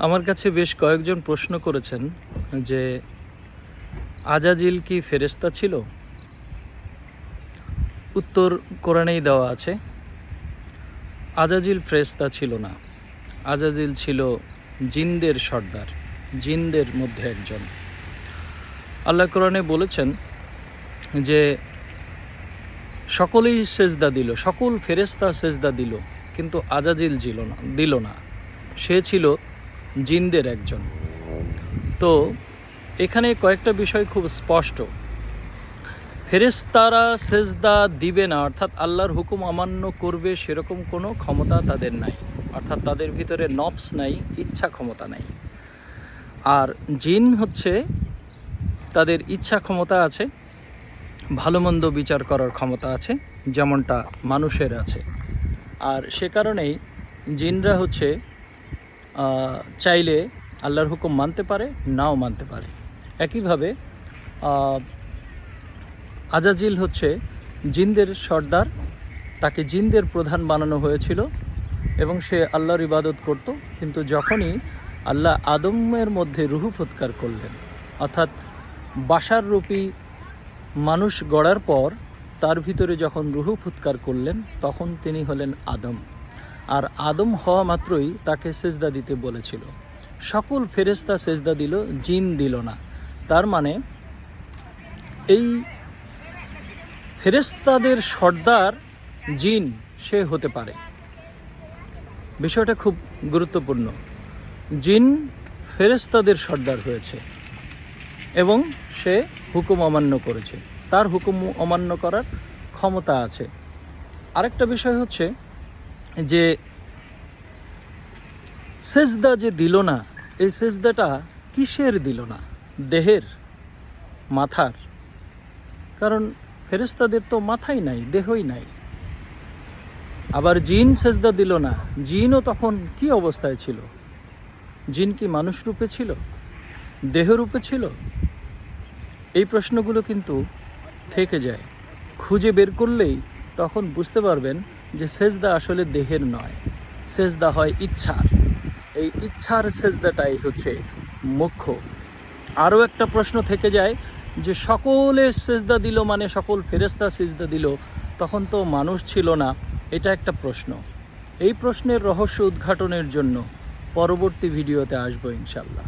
আমার কাছে বেশ কয়েকজন প্রশ্ন করেছেন যে আজাজিল কি ফেরেশতা ছিল? উত্তর কোরআনেই দেওয়া আছে। আজাজিল ফেরেশতা ছিল না। আজাজিল ছিল জিনদের সর্দার, জিনদের মধ্যে একজন। আল্লাহ কোরআনে বলেছেন যে সকলেই সেজদা দিল, সকল ফেরেশতা সেজদা দিল, কিন্তু আজাজিল দিল না। সে ছিল জিনদের একজন। তো এখানে কয়েকটা বিষয় খুব স্পষ্ট। ফেরেশতারা সেজদা দিবে না, অর্থাৎ আল্লাহর হুকুম অমান্য করবে সেরকম কোনো ক্ষমতা তাদের নাই, অর্থাৎ তাদের ভিতরে নফস নাই, ইচ্ছা ক্ষমতা নাই। আর জিন হচ্ছে তাদের ইচ্ছা ক্ষমতা আছে, ভালো মন্দ বিচার করার ক্ষমতা আছে, যেমনটা মানুষের আছে। আর সে কারণেই জিনরা হচ্ছে চাইলে আল্লাহর হুকুম মানতে পারে, নাও মানতে পারে। একইভাবে আজাজিল হচ্ছে জিনদের সর্দার, তাকে জিনদের প্রধান বানানো হয়েছিল এবং সে আল্লাহর ইবাদত করত। কিন্তু যখনই আল্লাহ আদমের মধ্যে রুহু ফুৎকার করলেন, অর্থাৎ বাশার রূপী মানুষ গড়ার পর তার ভিতরে যখন রুহু ফুৎকার করলেন, তখন তিনি হলেন আদম। আর আদম হওয়া মাত্রই তাকে সেজদা দিতে বলেছিল। সকল ফেরেশতা সেজদা দিল, জিন দিল না। তার মানে এই ফেরেশতাদের সর্দার জিন সে হতে পারে। বিষয়টা খুব গুরুত্বপূর্ণ। জিন ফেরেশতাদের সর্দার হয়েছে এবং সে হুকুম অমান্য করেছে, তার হুকুম অমান্য করার ক্ষমতা আছে। আরেকটা বিষয় হচ্ছে যে সেজদা যে দিল না, এই সেজদাটা কিসের দিল না? দেহের, মাথার? কারণ ফেরেশতাদের তো মাথাই নাই, দেহই নাই। আবার জিন সেজদা দিল না, জিনও তখন কি অবস্থায় ছিল? জিন কি মানুষ রূপে ছিল, দেহ রূপে ছিল? এই প্রশ্নগুলো কিন্তু থেকে যায়। খুঁজে বের করলেই তখন বুঝতে পারবেন যে সেজদা আসলে দেহের নয়, সেজদা হয় ইচ্ছার। এই ইচ্ছার সেজদাটাই হচ্ছে মুখ্য। আরও একটা প্রশ্ন থেকে যায় যে সকলে সেজদা দিল মানে সকল ফেরেশতা সেজদা দিল, তখন তো মানুষ ছিল না। এটা একটা প্রশ্ন। এই প্রশ্নের রহস্য উদ্ঘাটনের জন্য পরবর্তী ভিডিওতে আসবো ইনশাল্লাহ।